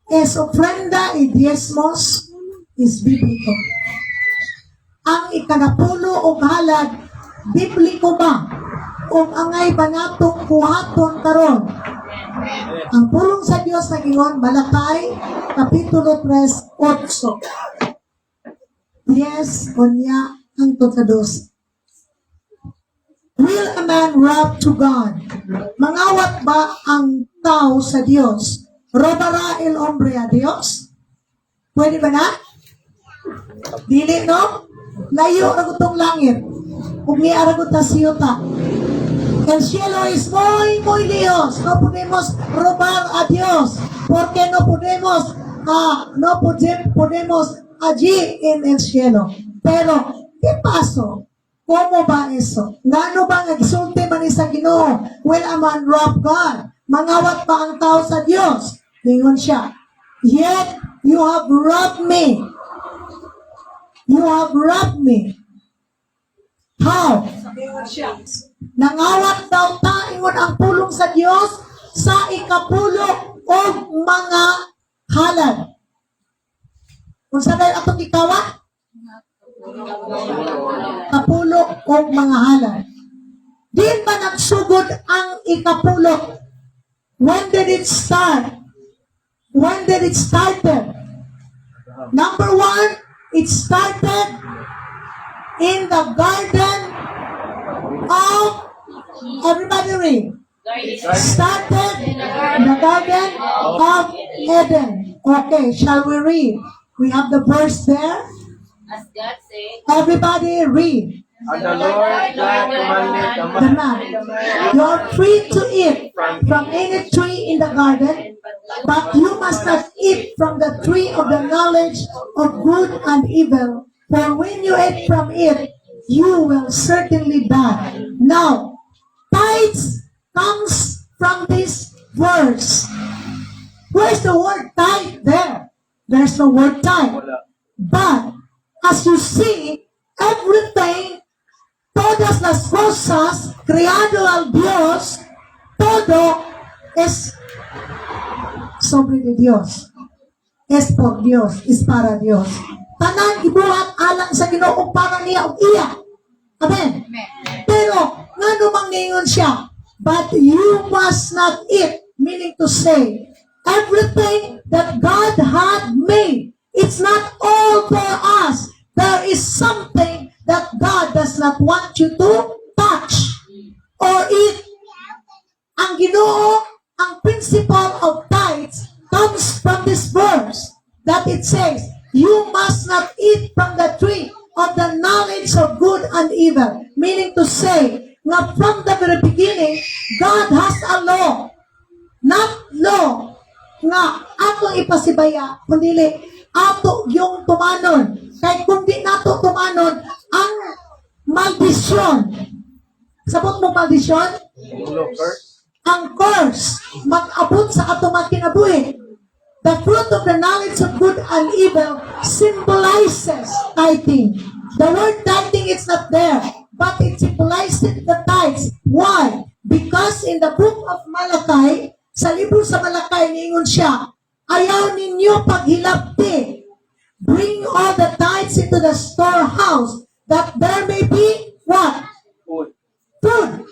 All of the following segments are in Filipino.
es ofrenda y diezmos is biblical. Ang ikanapulo o halad, bibliko ba? O angay ba natong buhaton karon? Ang pulong sa Diyos na gingon, Malakay, Kapitulo 3, 8. 10, onya, ang totados. Will a man rob to God? Mangawat ba ang tao sa Diyos? Robará el hombre a Dios? Pwede ba na? Dili, no? Layo na gutong langit. Kung niaragot na siyota. El cielo es muy, muy lejos. No podemos robar a Dios. Porque no podemos allí en el cielo. Pero, ¿qué pasó? ¿Cómo ba eso? Ngano ba nagsulti man sa Ginoo? Will a man rob God? Mangawat ba ang tao sa Diyos? Lingon siya. Yet, you have robbed me. You have robbed me. How? Lingon siya. Nangawat daw ta, ingon ang pulong sa Diyos sa ikapulo o mga halad. Kung saan tayo atong ikawa? Kapulo o mga halad. Din ba nagsugod ang ikapulo? When did it start? When did it started? Number 1, it started in the garden of, everybody read. Started in the garden of Eden. Okay, shall we read? We have the verse there. As God said, Everybody read. And the Lord God commanded The man, you're free to eat from any tree in the garden, but you must not eat from the tree of the knowledge of good and evil, for when you eat from it, you will certainly die. Now, tithes comes from this verse. Where's the word tithe there? There's no word tithe. But, as you see, everything, todas las cosas creado al Dios, todo es sobre de Dios. Es por Dios, es para Dios. Tanan ibuhat alang sa Ginoo para niya og iya. Amen. Pero ngano mangingon siya? But you must not eat, meaning to say, everything that God had made, it's not all for us. There is something that God does not want you to touch or eat. Ang Ginoo, ang principle of tithes comes from this verse that it says, you must not eat from the tree of the knowledge of good and evil. Meaning to say, na from the very beginning, God has a law. Not law nga atong ipasibaya, kundi ato yung tumanon. Kaya kung di nato tumanon, ang maldisyon. Sabot mo maldisyon? Ang curse, mag-abot sa ato magkinabuhi. The fruit of the knowledge of good and evil symbolizes tithing. The word tithing is not there, but it symbolizes the tithes. Why? Because in the book of Malakay, sa libro sa Malakay, niingon siya, ayaw ninyo paghilapti. Bring all the tithes into the storehouse, that there may be what? Food.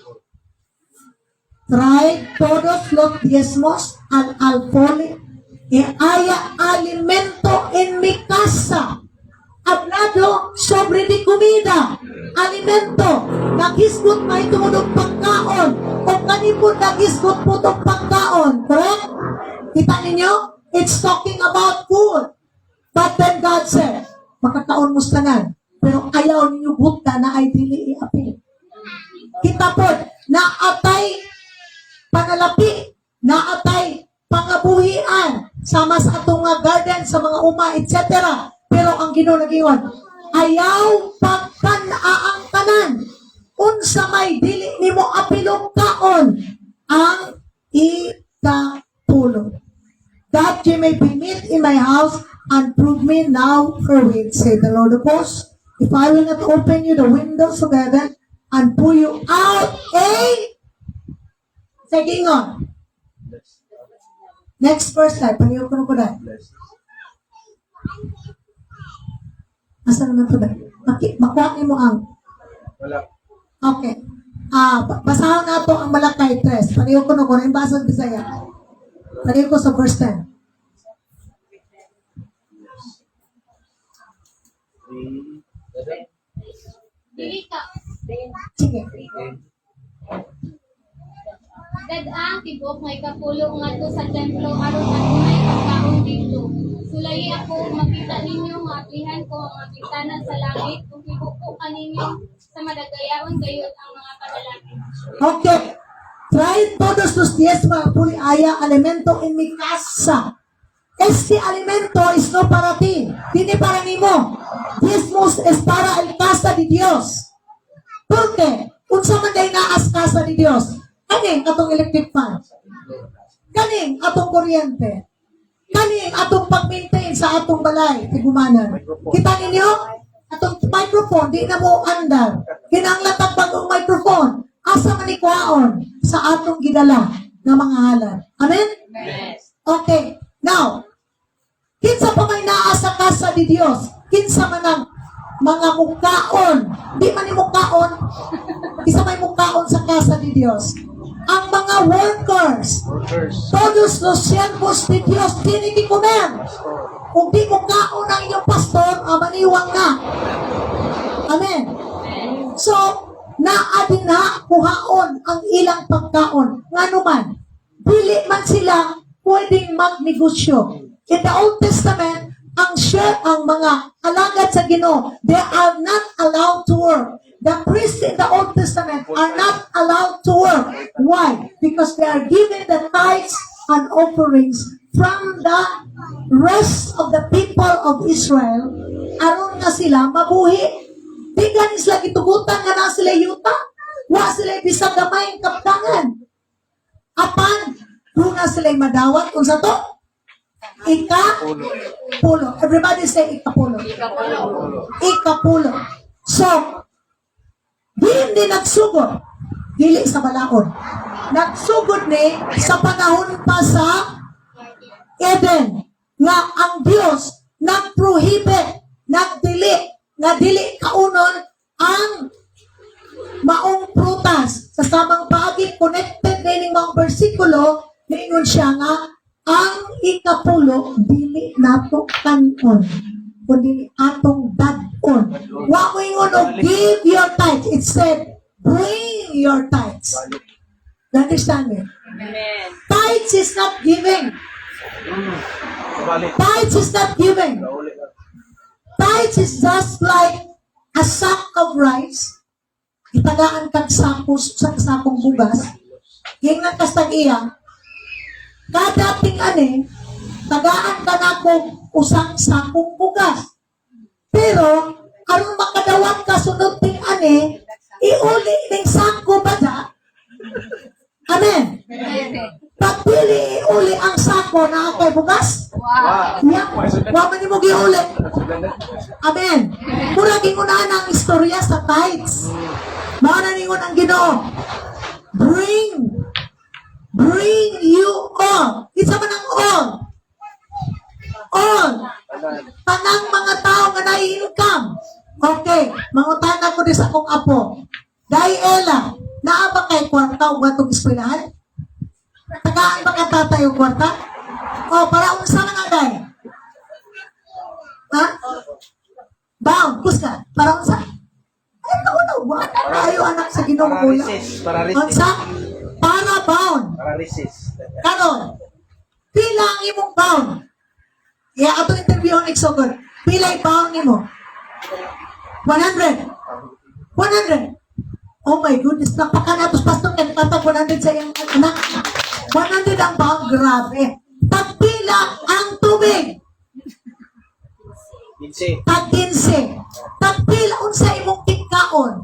Trae todos los diezmos al alfolí y haya alimento en mi casa. Hablado sobre di comida, alimento. Nagisgot na ito mo ng pagkaon. O kanipon nagisgot mo ng pagkaon. Correct? Kita ninyo? It's talking about food. But then God said, makakaon mo tanan. Pero ayaw ninyo buta na ay dili iapil. Kita po, naatay panalapi, naatay pangabuhian, sama sa atong mga garden, sa mga uma, etc. Pero ang Ginoo nagingon, ayaw pagkan-aang tanan. Unsa may dili nimo apilong kaon ang ikapulo. That ye may be meat in my house and prove me now herewith, say the Lord of hosts. If I will not open you the windows of heaven and pour you out a, say gingon, Next verse tayo. Paliw ko na. Asa naman to ba? Makuha mo ang... Wala. Okay. Basahan na to ang Malakay 3. Paliw ko na yung basang Bisaya. Paliw ko sa verse 10. Dili ka. Sige. Dad-ang tibok may kapulo ngadto sa templo aron adunay pagkaon dito. Sulayi ako makita ninyo maaplihan ko ang mga bintana sa langit kung tibok ko kaninyo sa madagayaon gayud ang mga kadalaki. Okay. Trae todos los diezmos haya alimento en mi casa. Este alimento es no para ti, tiene para mí. Diezmos es para el casa de Dios. ¿Por qué? Unsa man day naas casa de Dios. Kaning atong electric fan. Kaning atong kuryente. Kaning atong pag-maintain sa atong balay, tigumanan. Kita ninyo? Atong microphone, di na mo andar. Kinanglatag bagong microphone. Asa man ikuhaon sa atong gidala ng mga halal. Amen? Yes. Okay. Now, kinsa pa may naa sa casa di Dios? Kinsa man ang mga mukhaon? Di man ni mukhaon. Isa may mukhaon sa casa di Dios. Ang mga workers. Todos los siervos de Dios tienen que comer. Kung di mukhaon ang inyong pastor, maniwang na. Amen. So, naadin na kuhaon ang ilang pagkaon. Nga naman, dili man sila pwedeng magnegosyo. In the Old Testament, ang mga alagad sa Ginoo, they are not allowed to work. The priests in the Old Testament are not allowed to work. Why? Because they are given the tithes and offerings from the rest of the people of Israel. Aron na sila mabuhi. Di ganis lagi tugutan nga na sila yuta. Wa sila bisag gamay ang kaptangan. Apan, doon na sila madawat. Kung sa to? Ika-pulo. Everybody say ika-pulo. Ika-pulo. So, di nagsugod. Dili sa balaod. Nagsugod ni sa panahon pa sa Eden. Nga ang Diyos nag-prohibit, nga dili kaunon ang maong prutas. Sa samang paagi, connected din mga bersikulo, ningon siya nga, ang ikapulo, dili nato kanon, kundi atong dadon. Wa mo ingon og give your tithes. It said, bring your tithes. You understand me? Amen. Tithes is not giving. Tithes is not giving. Tithes is just like a sack of rice. Itagaan kag sakong bugas. Yung nagkastag iya, kada ting tagaan ka na kung usang sakong bugas. Pero, aron makadawat ka sunod ting iuli ng sako ba da? Amen. Pagpili iuli ang sako na kay bugas. Yeah. Wa man mo giuli. Amen. Mura gingunahan ang istorya sa tithes. Mao na ningon ang Ginoo. Bring you all. Isa man ang all. All. Tanang mga tao nga na-income. Okay, mangutana ko din sa akong apo. Dahil Ella, naa ba kay kwarta o batong eskwelahan? Tagaan ba ka tatay o kwarta? O, para unsa na nga day? Ha? Bound, kuska. Para unsa? Ay, kaunaw ba? Ayaw anak sa Ginoo Para ko. resist. Para resist. Unsa? Para bound. Para resist. Karon, pila ang imong bound? Yeah, ato interview ang iksogod. Pila ang bound nimo? 100. 100. Oh my goodness, napakanatos pastor kaya patag 100 sa iyang anak. 100 ang bound, grabe. Tagpila ang tubig. Tag 15. Tagpila unsa imong tingkaon.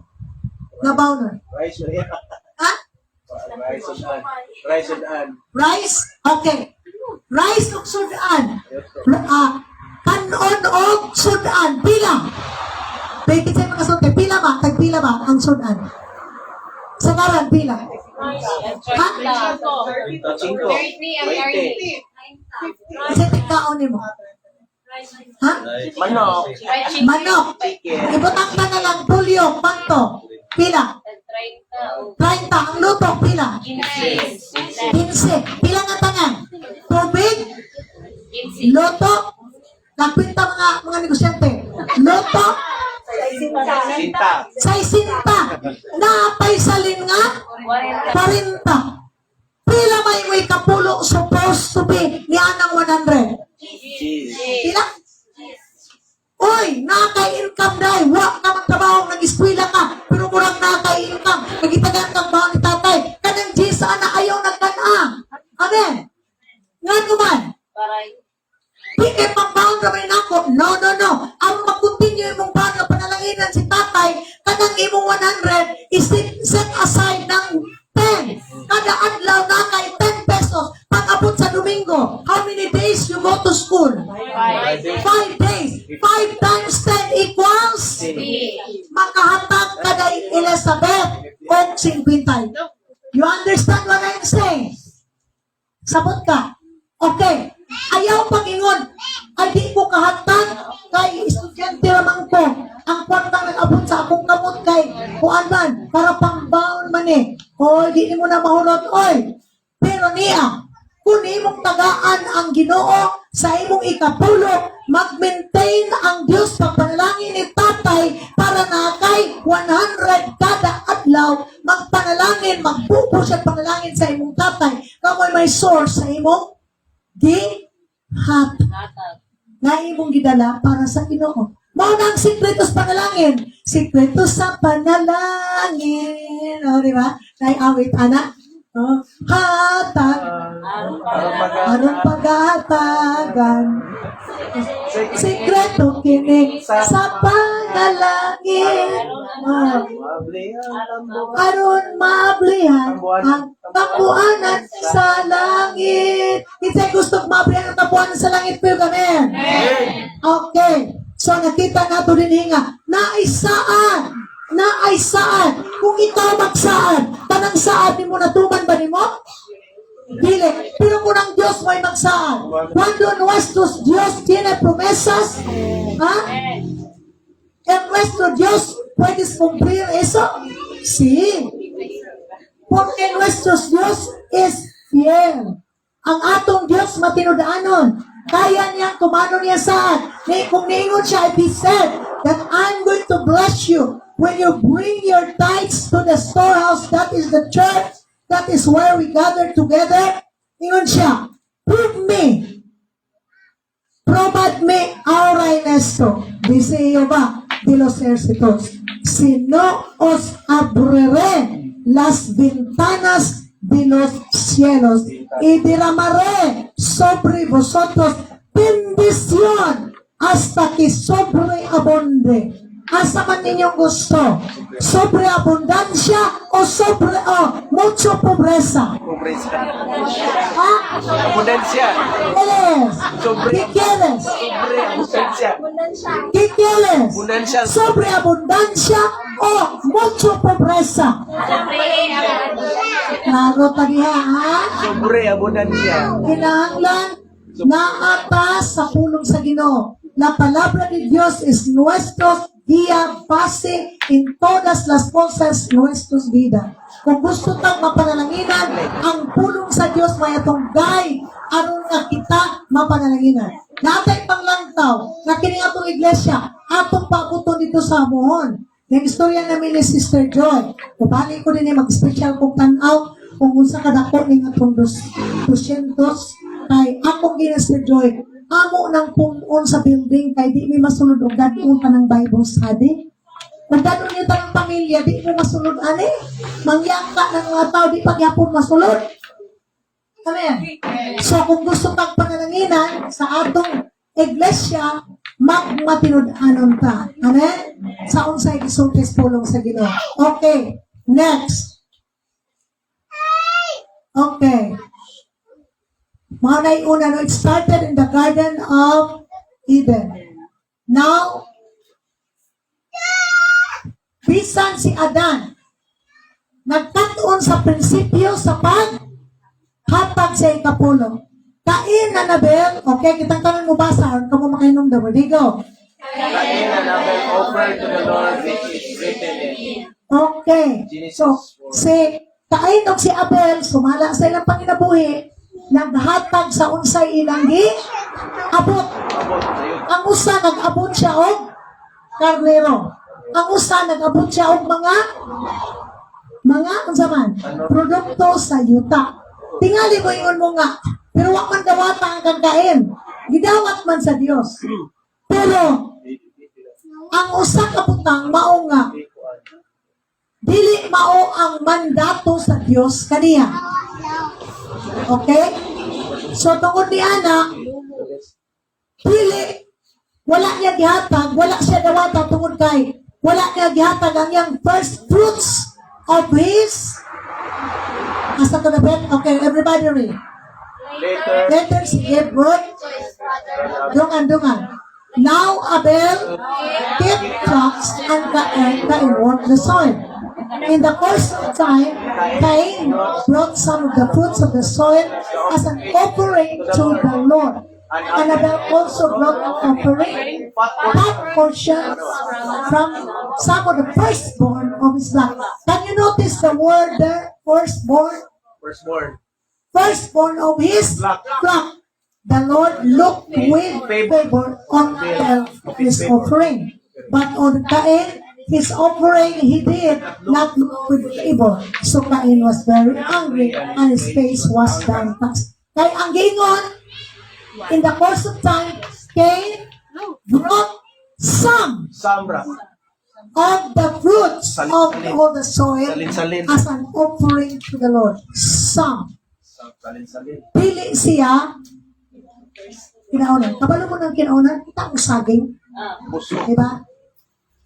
Na bound. Rice. Ha? Rice and an. Rice? Okay. Rice ug sudan. Kanon og sudan. Pila? Pwede sa mga sudan. Pila ba? Tagpila ba ang sudan? Sa karan, pila? Ha? 33 ang 30. Kasi tigkaon ni mo. Ha? Manok. Manok. Ibutang ka na lang, tulyo, panto. Pila? 30. Ang luto, pila? 15. Pila nga tangan? Tubig? Luto? Nagpinta mga negosyante. Luto? Sinta. Sa isinta. Napay salin nga? 40. Pila may may kapulo supposed to be ni anang 100? Cheese. Pila? Uy, nakaka-income dahil wa ka magtrabaho, nag-eskwela ka, pero murang nakaka-income, nagitagan kang baho ni tatay, kanang Jisa na ayaw nagkana. Amen. Nga naman, di kay pangbaon naman ako. No. Ang mag-continue mong baon na panalanginan si tatay, kanang imong 100, set aside ng 10. Kada adlaw na kay 10 pesos, pag-abot sa Domingo. How many days you go to school? 5 days. 5 times 10 equals? Makahatag ka na Elizabeth o 50. You understand what I'm saying? Sabot ka. Okay. Ayaw pag-ingon. Ay di ko kahatag kay estudyante naman ko. Ang kwartang nag-abot sa akong kamot kay kuan man para pangbaon man eh. Oy, di mo na mahulot. Oy. Pero niya, kung imong tagaan ang Ginoo sa imong ikapulo, mag-maintain ang Diyos pagpanalangin ni tatay para na kay 100 kada adlaw, magpanalangin, magbuko siya panalangin sa imong tatay. Kamoy may source sa imong na imong gidala para sa Ginoo. Mao na ang sikreto sa panalangin. Sikreto sa panalangin. O, di ba? Kay awit, anak. Oh, hatag. Anong pag-hatagan? Sikreto kini sa panalangin. Aron maablihan ang tapuanan sa langit. Hindi gusto maablihan ang tapuanan sa langit po kami. Okay. So nakita nato din nga, naisaan. Kung ikaw magsaan, tanang saan ni mo natuman ba ni mo? Dili. Pero kung ang Diyos may magsaan, cuando nuestros Dios tiene promesas, ¿ha? ¿En nuestro Dios puedes cumplir eso? Sí. Porque nuestro Dios es fiel. Ang atong Diyos matinudanon. Kaya niya, kumano niya saan? Kung niingon siya, he said that I'm going to bless you when you bring your tithes to the storehouse. That is the church. That is where we gather together. Ingon siya, prove me. Probadme ahora en esto. Dice Jehová de los ejércitos. Si no os abriré las ventanas de los cielos y derramaré sobre vosotros bendición hasta que sobreabunde. Asa man ninyong gusto? Sobreabundancia o mucho pobreza? Pobreza. Ha? Abundancia. ¿Quieres? ¿Qué quieres? Abundancia. ¿Qué quieres? Abundancia. ¿Sobreabundancia o mucho pobreza? Lalo tadi ha? Sobre abundancia. Kinahanglan na atas sa pulong sa Ginoo. La palabra de Dios es nuestro guía base en todas las cosas nuestras vidas. Kung gusto tang mapanalaginan, ang pulong sa Diyos may atong guide aron nga kita mapanalaginan. Natay panglantaw, na kini atong iglesia, atong pabuton dito sa amuhon. Yung istorya namin ni Sister Joy, kubali ko din mag-special kong tanaw, kung unsa kadako ning atong 200, kay akong gina Sister Joy, amo ng punon sa building, kay di mi masunod og dadon pa ng Bible study. Kung dadon niyo tanang pamilya, di mo masunod ani. Mangyangka ng mga tao, di pagyapon masunod. Amen. So kung gusto kang panananginan sa atong iglesia, magmatinud-anon ta. Amen? Sa unsay gisultis pulong sa Ginoo. Okay. Next. Okay. Mga una, no, it started in the Garden of Eden. Now, bisan si Adan, nagkatuon sa prinsipyo sa paghatag sa ikapulo. Cain and Abel, okay, kitang tanan mo basa, or kamo makainom daw, there you go. Cain and Abel offered to the Lord which is written in Okay, so, si Cain o si Abel, sumala sa ilang panginabuhi, naghatag sa unsay ilang abot. abot sayo. Ang usa nag-abot siya og karnero. Ang usa nag-abot siya og mga unsa man, produkto sa yuta. Tingali mo ingon mo nga, pero wa man dawata ang kagkain. Gidawat man sa Dios. Pero ang usa ka butang mao nga dili mao ang mandato sa Dios kaniya. Okay? So tungod ni ana, dili wala niya gihatag, wala siya dawata tungod kay wala niya gihatag ang yang first fruits of his asa to the bed? Okay, everybody read. Later, Letters give birth. Dungan. Now Abel kept flocks and Cain worked the soil. In the course of time, Cain brought some of the fruits of the soil as an offering to the Lord. And Abel also brought an offering, fat portions from some of the firstborn of his flock. Can you notice the word there? Firstborn? firstborn. Firstborn of his flock. The Lord looked with favor on Abel his offering. But on Cain, his offering he did not look with favor. So Cain was very angry and his face was downcast. Kaya ang gingon, in the course of time, Cain brought some Samra. of the fruits of all the soil Salin-salin. as an offering to the Lord. Some. Salin-salin. Pili siya, kinaunan. Kabalo mo ng kinaunan, kita ang saging. Busok. Diba?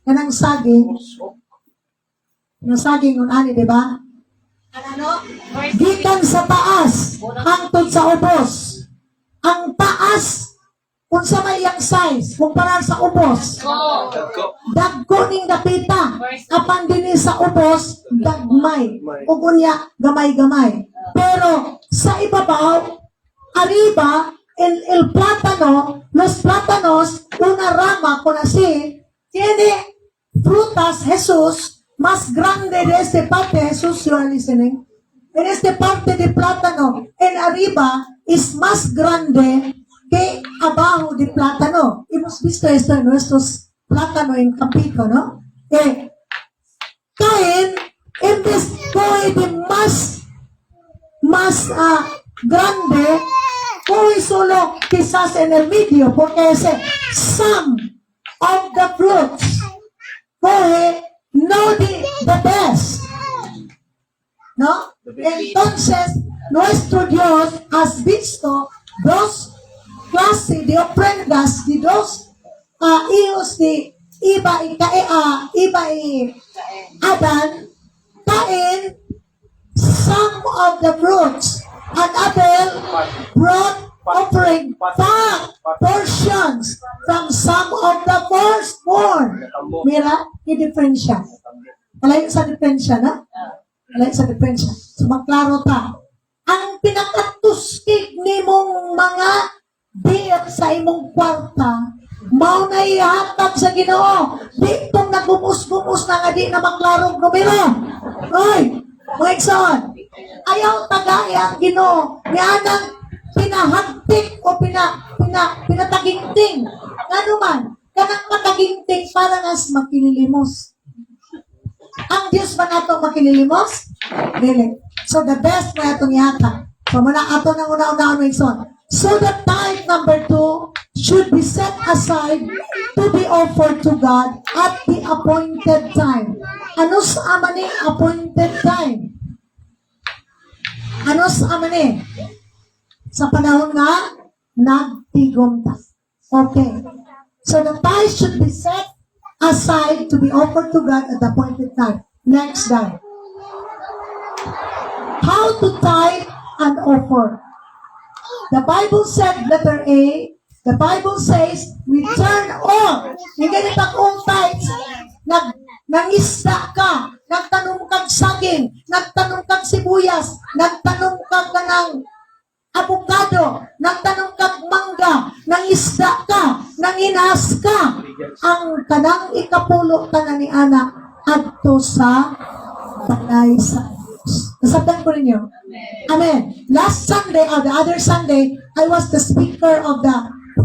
Kanang saging, Busok. yung saging nun ani, diba? Gikan sa taas, hangtod sa ubos. Ang taas, kung sa may iyang size, kumpara sa ubos, Dagko. dagko ning dapita, apan din sa ubos, dagmay. Ug unya, gamay-gamay. Pero sa ibabaw, arriba, el plátano, los plátanos, una rama con así, tiene frutas, Jesús, más grande de este parte, Jesús, you are listening. En este parte de plátano, en arriba, es más grande que abajo de plátano. Hemos visto esto en nuestros plátanos en Campico, ¿no? Caen, en vez de más grande, coge solo quizás en el medio, porque ese some of the fruits, coge no the best, ¿no? Entonces, nuestro Dios has visto dos clases de ofrendas de dos hijos de Iba y Adán, Cain, some of the fruits, and Abel brought offering fat portions from some of the firstborn. Mira, i-diferensya. Malayo sa diferensya, na? Malayo sa diferensya. So, magklaro ta. Ang pinakatuskig ni mong mga biyak sa imong kwarta, mao na ihatag sa Ginoo. Di itong nagumus-gumus na nga di na maklarong numero. Oy, mga igsoon, ayaw tagay ang Ginoo. Yan pinahagtik o pinataginting. Ano man, kanang mataginting para nas makililimos. Ang Diyos ba nato makililimos? Dili. So the best na itong ihatag. So muna ato nang una-una ang son. So the tithe number 2 should be set aside to be offered to God at the appointed time. Ano sa amaning appointed time? Ano sa amaning? Sa panahon nga, nagtigom ta. Okay. So the tithe should be set aside to be offered to God at the appointed time. Next slide. How to tithe and offer. The Bible said, letter A, the Bible says, return all. Yung ganitang all tithes, nangisda ka, nagtanong kag saging, nagtanong kag sibuyas, nagtanong kag kanang abogado, nagtanong kag mangga, nangisda ka, nanginas ka, ang kanang ikapulo tanan ni anak adto sa balay sa Diyos. Nasabtan ko ninyo. Amen. Last Sunday, or the other Sunday, I was the speaker of the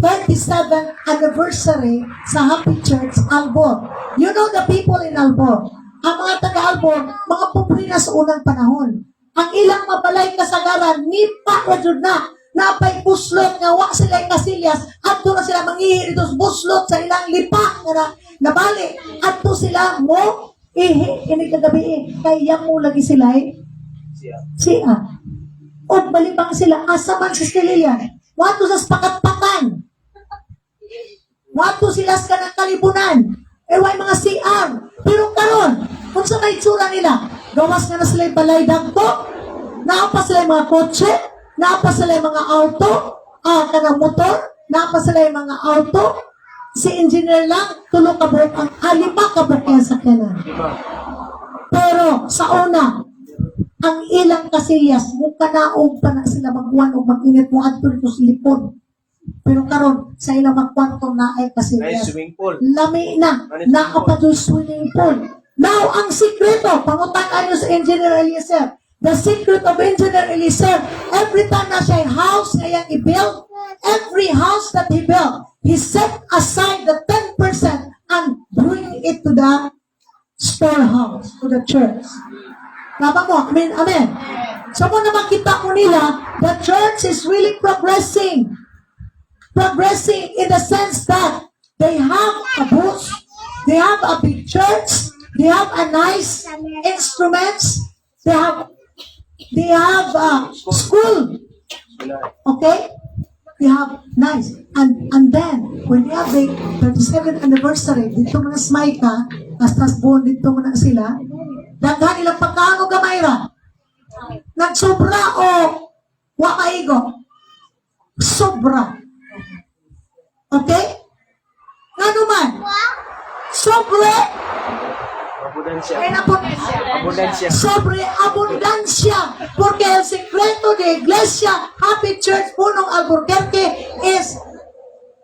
37th anniversary sa Happy Church, Albor. You know the people in Albor. Ang mga taga-Albor, mga pobre na sa unang panahon. Ang ilang mabalay kasagaran, nipa na dyan na. Napay buslot nga wa sila kasilyas. Adto na sila mangihi dito sa buslot sa ilang lipa nga nabali. Adto sila mo ini kagabi kaya mo lagi sila siya. O balibang sila asa man sa Stilian. Wato sa pakatpatan. Wato sila sa kanang kalibunan. Way mga CR. Pero karon, kung sa may itsura nila, gawas nga na sila yung balay dagko, naapa sila yung mga kotse, naapa sila yung mga auto, kanang motor, naapa sila yung mga auto, si engineer lang, tulong ka buhok ang lima ka buhok yan sa kanan. Pero sa una, ang ilang kasilyas, mukha naog pa na sila magwan o mag-init mo at dito sa likod. Pero karon sa ilang magkwantong na ay Nice kasilyas. swimming pool. Lami na, nakapadoy swimming pool. Now, ang sikreto, pangutan nyo sa Engineer Eliezer. The secret of Engineer Eliezer, every time na siya yung house na yan i-build, every house that he built, he set aside the 10% and bring it to the storehouse, to the church. Tama mo? Amen, amen. So, kung na makita mo nila, the church is really progressing. Progressing in the sense that they have a booth, they have a big church, they have a nice instruments, they have school, okay? They have nice, and then when they have the 37th anniversary, dito mo na Smaika, tas buon dito mo na sila, daghan ilang pagkaano gamay ra, nagsobra o wakaigo, sobra. Okay? Nga naman, sobre, sobre abundancia. Porque el secreto de Iglesia Happy Church Punong Albuquerque is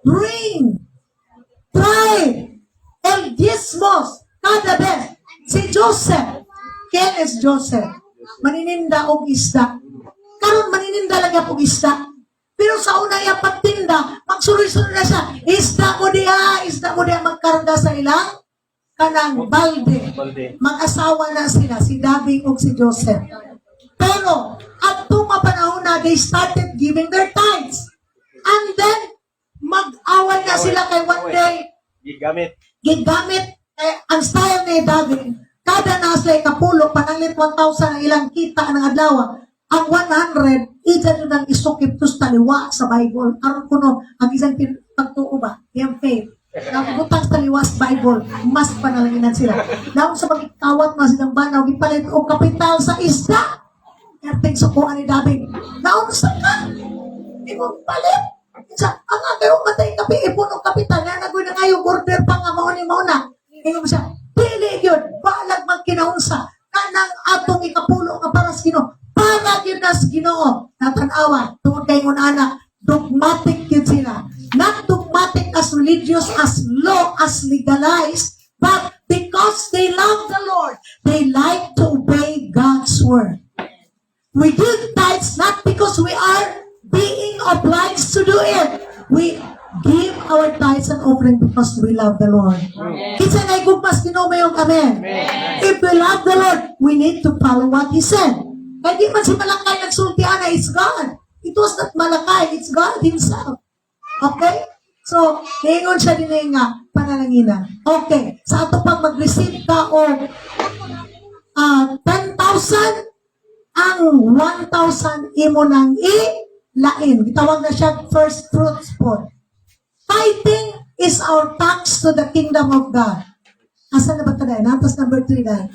bring, try, el diezmos, kada vez. Si Joseph, ¿quién es Joseph? Manininda og isda. Karon manininda lang og isda. Pero sa una yung pagtinda, magsuloy-suloy na siya. Isda mo diha, magkarga sa ilang kanang balde. Mag-asawa na sila, si David o si Joseph. Pero, at panahon na, they started giving their tithes. And then, mag-away na sila kay one day, gigamit, ang style ni David, kada nasa ikapulo, pananglit 1,000 ang ilang kita ng adlaw. Ang 100, ita nyo nang isukip to sa taliwa sa Bible. Aron ko no, ang isang pagtuo ba? Yung faith. Nabutang sa taliwa sa Bible, mas panalanginan sila. Naon sa magkawat mga silang banaw, ipalit o kapital sa isda. Erting sukuan ni David. Naon sa ka? Imong palit. Ang agaw matay kapi, ipunong kapital. Nga nagoy na ngayon, order pa nga mauna. Ingom siya, pili yun, balag magkinaunsa. Kanang atong ikapulo nga para sa Ginoo. Para yun na sa Ginoo, natanawa, tungkol kayo anak, dogmatic yun sila. Not dogmatic as religious, as law, as legalized, but because they love the Lord, they like to obey God's word. We give tithes not because we are being obliged to do it. We give our tithes and offering because we love the Lord. Kitsa na igugmas Ginoo mayong amen. If we love the Lord, we need to follow what He said. Kaya di man si Malakay nagsultian na, it's God. It was not Malakay, it's God Himself. Okay? So, ngayon siya din nga, panalangina. Okay, sa ato pang mag-receive ka o 10,000, ang 1,000 imo nang ilain. Itawag na siya first fruits po. Tithing is our tax to the kingdom of God. Asa na ba ito dahil? Natas number 3 dahil.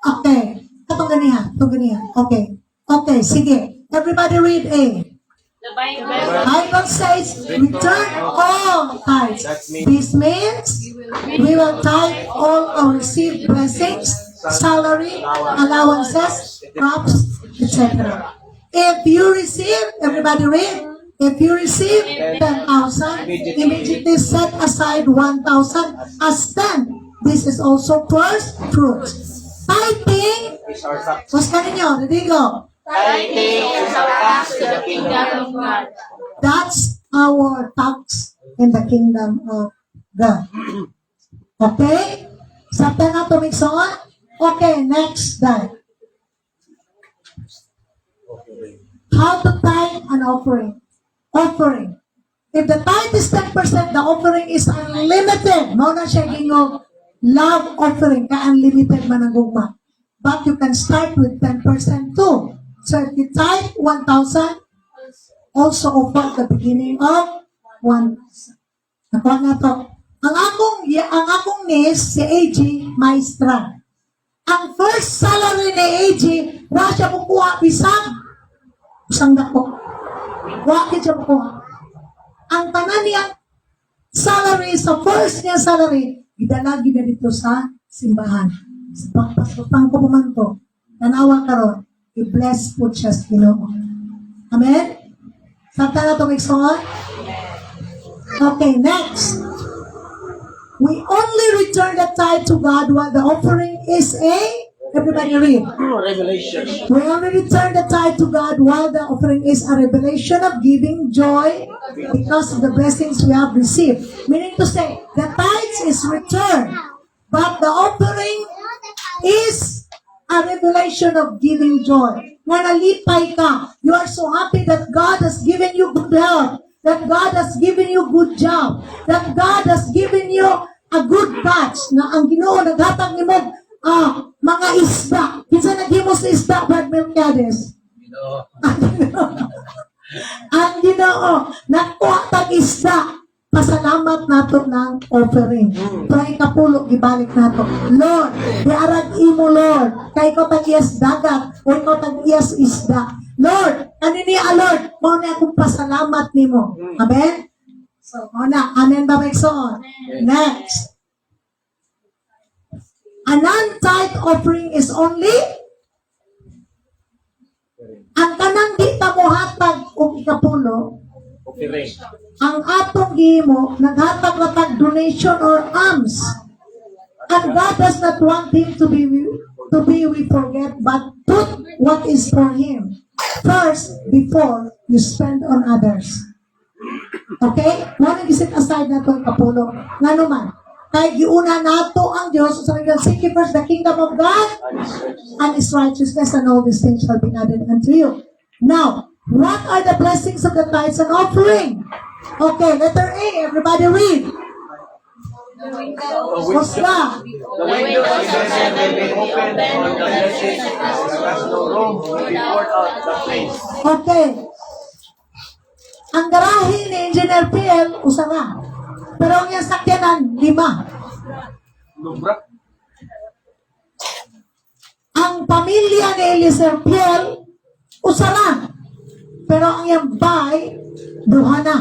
Okay. Itong ganihan. Okay. Okay, sige. Everybody read A. The Bible. Bible says, return all tithes. This means we will tithe all our received blessings, salary, allowances, crops, etc. If you receive, everybody read, if you receive 10,000, immediately set aside 1,000 as 10. This is also first fruits. Tithing, Is our tax. what's ka ninyo? Ready, go. Tithing is our tax to the kingdom of God. That's our tax in the kingdom of God. Okay? Sa na to mix on? Okay, next time. How to tithe an offering. Offering. If the tithe is 10%, the offering is unlimited. Mao na siya gingo love offering ka unlimited man ang gugma. But you can start with 10% too. So if you tithe 1,000, also offer the beginning of 1,000. Nakuha na to. Ang akong niece, si AG, maestra. Ang first salary ni AG, wala siya kukuha isang dako. Wala siya kukuha. Ang tanan niyang salary, sa first niya salary, idalagi na dito sa simbahan. Sa pagpasutang ko man to, tanawa karon, i-bless po siya sa Ginoo. Amen? Santa na itong ikson? Okay, next. We only return the tithe to God while the offering is everybody read. Revelation. We only return the tithe to God while the offering is a revelation of giving joy because of the blessings we have received. Meaning to say, the tithe is returned, but the offering is a revelation of giving joy. Nga nalipay ka. You are so happy that God has given you good health, that God has given you good job, that God has given you a good catch, na ang Ginoo naghatag nimo mga isda. Kinsa naghimo sa isda, Brad Melquiades? Ang Ginoo nakuha tag isda. Pasalamat nato ng offering. Try kapulo, gibalik nato. Lord, diarag imo, Lord. Kay ko tag iyas dagat, o ikaw tag iyas isda. Lord, kanini Lord, mo na akong pasalamat nimo. Amen? So, na, amen ba Mekson? Next. A non-tithe offering is only ang kanang di ta mo hatag og ikapulo, Offering. ang atong gihimo naghatag na tag donation or alms. And God does not want him to be we forget, but put what is for him first before you spend on others. Okay? Wala gisit aside na to kapulo. Nga naman, kay giuna nato ang Dios sa so, seek ye first the kingdom of God and his righteousness, and all these things shall be added unto you. Now, what are the blessings of the tithes and offering? Okay, letter A, everybody read. What's that? The windows of heaven will be opened for the blessings as no room will be poured out the place. Okay. Ang garahe ni Engineer PL, usa nga. Pero ang iyang sakyanan, 5. Lubra. Ang pamilya ni Eliezer PL, usa lang. Pero ang iyang bahay, 2 na.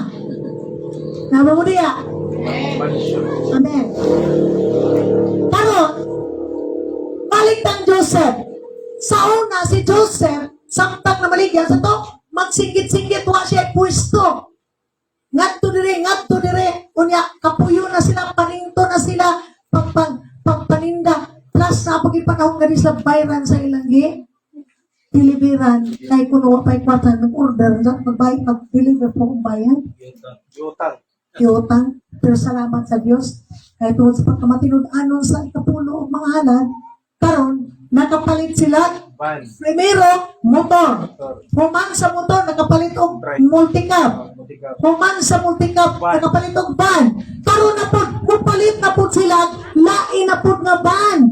Naba mo diya? Amen. Karon, balik ang Joseph. Sa una, si Joseph, samtang na maligyan sa to, magsingit-singit, wa siya pwesto. Ngadto dire. Unya, kapuyo na sila, paninto na sila, pagpaninda. Plus, napagi panahon nga sa bayran sa ilang deliveran. Kay kuno wa pa'y kwarta ng order, magbayad, mag-deliver po kung bayan. Yutang. Iutang, pero salamat sa Diyos. Kaya tungkol sa pagkamatinud-anon sa ikapulo o mga halad, karon nakapalit sila. Van. Primero, motor. Human sa motor, nakapalit og multicab. Human sa multicab, nakapalit og van. Karon na po, mupalit na po sila, lain na po nga van.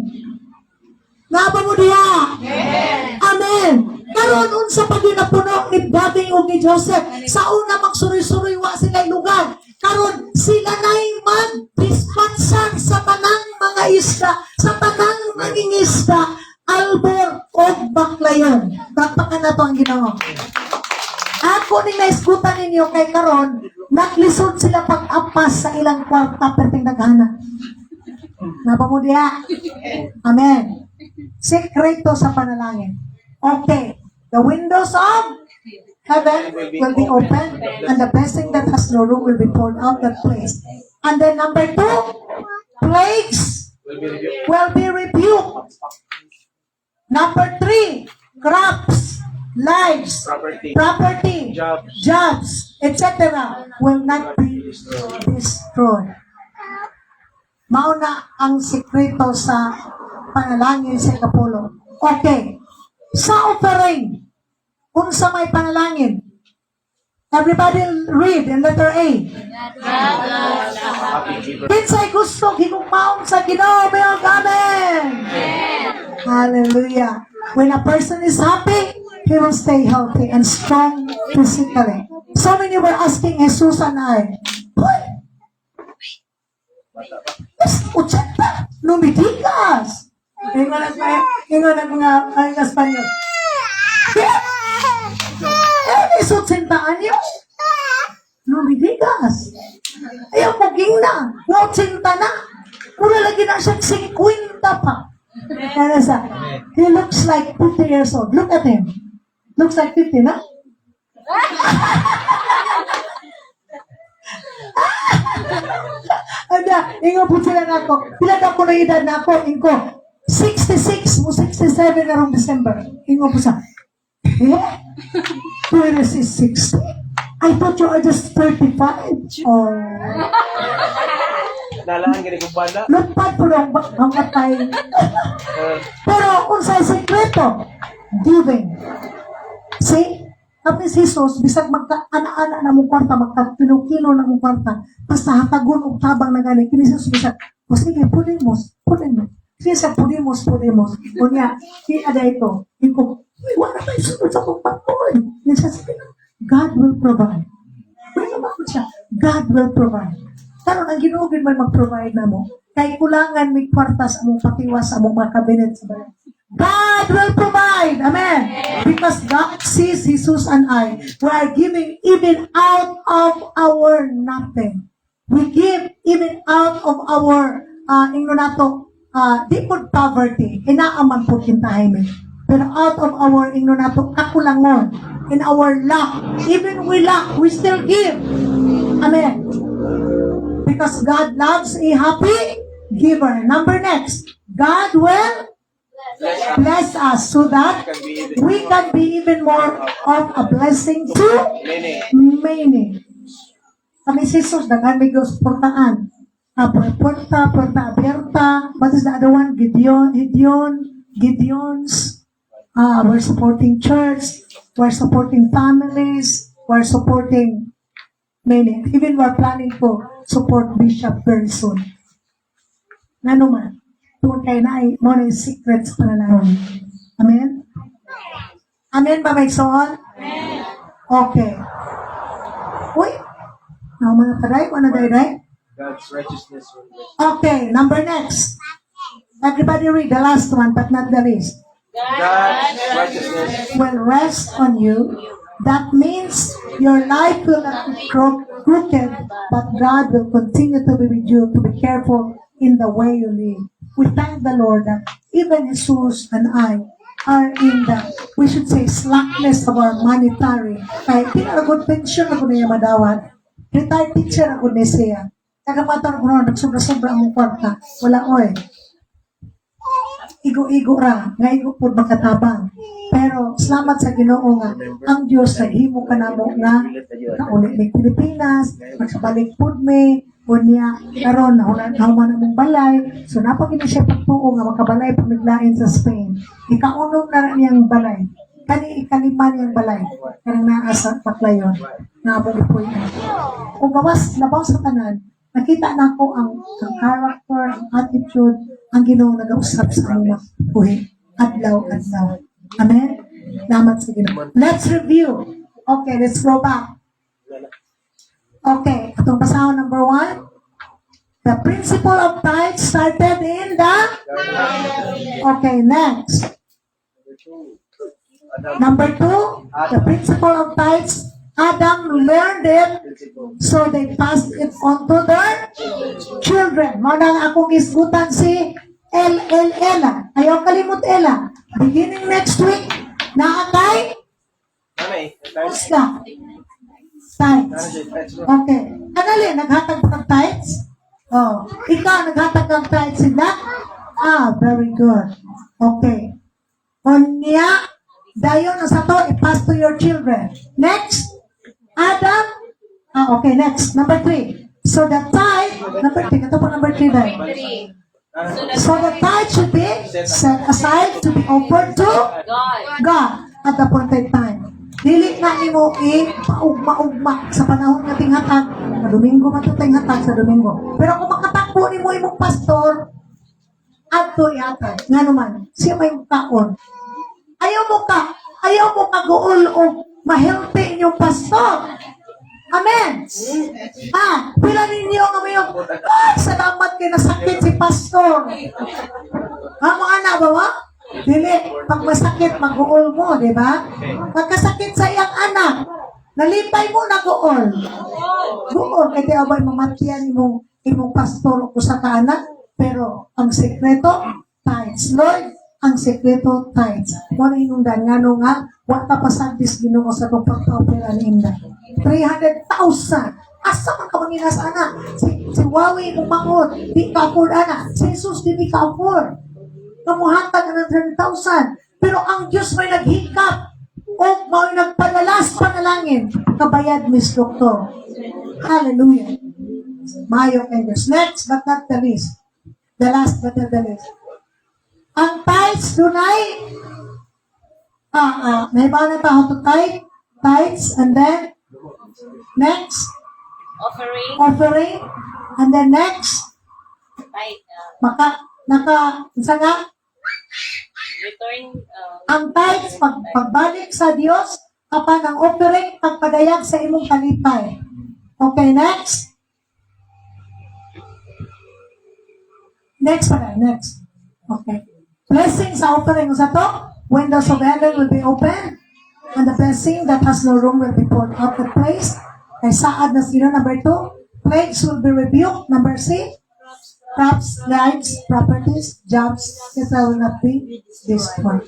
Naba mo diya? Amen. Karon unsa pa gyud napuno ni David ug ni Joseph. Sa una magsuroy-suroy wa sila lugar. Karon sila nay mag-dispatsan sa tanang mga isda, sa tanang naging isda, albor o baklayon. Bakbakan na to ang Ginoo. Ako ni naisgutan ninyo kay karon, naglisod sila pag-apas sa ilang kwarta perting daghana. Napa mo diya? Amen. Sekreto sa panalangin. Okay. The windows of heaven will be open, and the blessing that has no room will be poured out that place. And then number 2, plagues will be rebuked. Number 3, crops, lives, property, jobs, etc. will not be destroyed. Mauna ang sekreto sa panalangin sa ikapulo. Okay. Sa offering, unsa may panalangin? Everybody read in letter A. Kinsay gusto higugmaon sa Ginoo, mayong amen. Hallelujah. When a person is happy, he will stay healthy and strong physically. So when you were asking Jesus and I, "Hoy, Ucheta, lumitigas." Ingon ang mga Espanyol. Isutsintaan niyo. Lumitigas. Ayaw mo gingna. Utsinta na. Pura lagi na siya 50 pa. Kaya sa, he looks like 50 years old. Look at him. Looks like 50, na? Ada, ingo po sila na ako. Pila na ko na edad na ako. Ingo, 66 mo 67 na rong December. Ingo po sa, where is he 60? I thought you are just 35. Oh. Nalaan gini kong bala. Lupad po lang ang matay. Pero kung sa sekreto, giving. See? Kapag si Jesus, bisag magka-ana-ana na mong kwarta, magka-kilo-kilo na mong kwarta, basta hatagon o tabang na gani, kini Jesus bisag, o sige, pudimos. Sige sa pudimos. O niya, ada ito. Iko, wala tayo sunod sa kong pagpuloy. Niya sige na, God will provide. Wala naman ko siya, God will provide. Karon ang Ginoo may mag-provide na mo. Kay kulangan may kwartas among patiwas among mga kabinet sa bayan. God will provide. Amen. Because God sees Jesus and I. We are giving even out of our nothing. We give even out of our di po poverty. Inaaman po kintahin. Pero out of our kakulangon. In our lack. Even we lack, we still give. Amen. Because God loves a happy giver. Number next, God will bless us so that we can be even more of a blessing to many. Kami si Jesus, may portaan. Puerta abierta. What is the other one? Gideons. We're supporting church. We're supporting families. We're supporting many. Even we're planning to support Bishop very soon. Ano man? Tuwag kayo na ay mo na yung secrets para lang. Amen? Amen ba may soon? Amen. Okay. Uy! Mga taray, day? God's righteousness will be. Okay, number next. Everybody read the last one, but not the least. God's righteousness Will rest on you. That means your life will not be crooked, but God will continue to be with you, to be careful in the way you live. We thank the Lord that even Jesus and I are in the, we should say, slackness of our monetary. Kaya pinagod pension ako niya madawat. Retired teacher ako ni siya. Kagamatan ko na, nagsobra-sobra ang kwarta. Wala oy. Igo-igo ra, nga igo po makatabang. Pero salamat sa Ginoo nga ang Dios naghimo kanamo nga nauli ni Pilipinas, nakabalik pud mi unya karon nahuman among balay. So napagini siya pagtuo nga makabalay pamiglain sa Spain. Ikaunom na niyang balay. Kani ikalima niyang balay. Kanang naa sa Paklayon. Naabot po yun. Kung labaw sa tanan, nakita na ko ang character, ang attitude, ang Ginoo nag-usap sa mga buhay. Adlaw-adlaw. Amen? Salamat sa Ginoo. Let's review. Okay, let's go back. Okay, itong pasahon number 1. The principle of tithes started in the... Okay, next. Number 2, the principle of tithes, Adam learned it, so they passed it on to their children. Manang akong isgutan si Ella. Ayaw kalimut Ella. Beginning next week, naakay Nami. What's that? Tithes. Okay. Kanali, naghatag ka ng tithes? Oh. Ikaw, naghatag ka ng tithes sila? Very good. Okay. Onya, dayon na sa to, i-pass to your children. Next. Adam. Okay, next. Number 3. So the tithe, number 3. Ito po number 3 dahil. 3. So the tithe should be set aside to be offered to God. God at the appointed time. Dili na ni mo paugma-ugma sa panahon nga tinghatag. Sa Domingo matutay hatag sa Domingo. Pero kung makatakbo ni mo imong pastor, adto yata. Nga naman, siya may kaon. Ayaw mo ka guol o ma-healthy inyong pastor. Amen. Pila ninyo nga may salamat kay nasakit si pastor. Mga anak ba wa? Dili, pag masakit, mag-uol mo, di ba? Pagkasakit sa iyang anak, nalipay mo na guol. Guol, kaya di abay mamatiyan imong pastor o sa kaanak, pero ang sekreto, tithes. Lord, ang sekreto, tithes. Wala inundan nga no nga, wala pasagdis ginoo sa itong pagpa-opera ni Inda. 300,000. Asa man ka manginas anak? Si Wawi umangot, di ka afford anak. Si Jesus di ka afford. Kamuhatag ka ng 300,000. Pero ang Diyos may naghikap o may nagpadalas panalangin. Kabayad, Miss Doctor. Hallelujah. Mayo kay Diyos. Next but not the least. The last but not the least. Ang tithes dunay may ba na tao to tithe? Tithes and then next offering and then next isa nga Return. ang tithes pagbalik sa Dios kapag ang offering pagpadayag sa imong kalipay. Okay, next. Next. Okay. Blessing sa offering sa to. Windows of heaven will be open. And the blessing that has no room will be poured out the place. Kay saad na sila. Number 2. Plagues will be rebuked. Number 3. Crops, lives, properties, jobs, it will not be destroyed.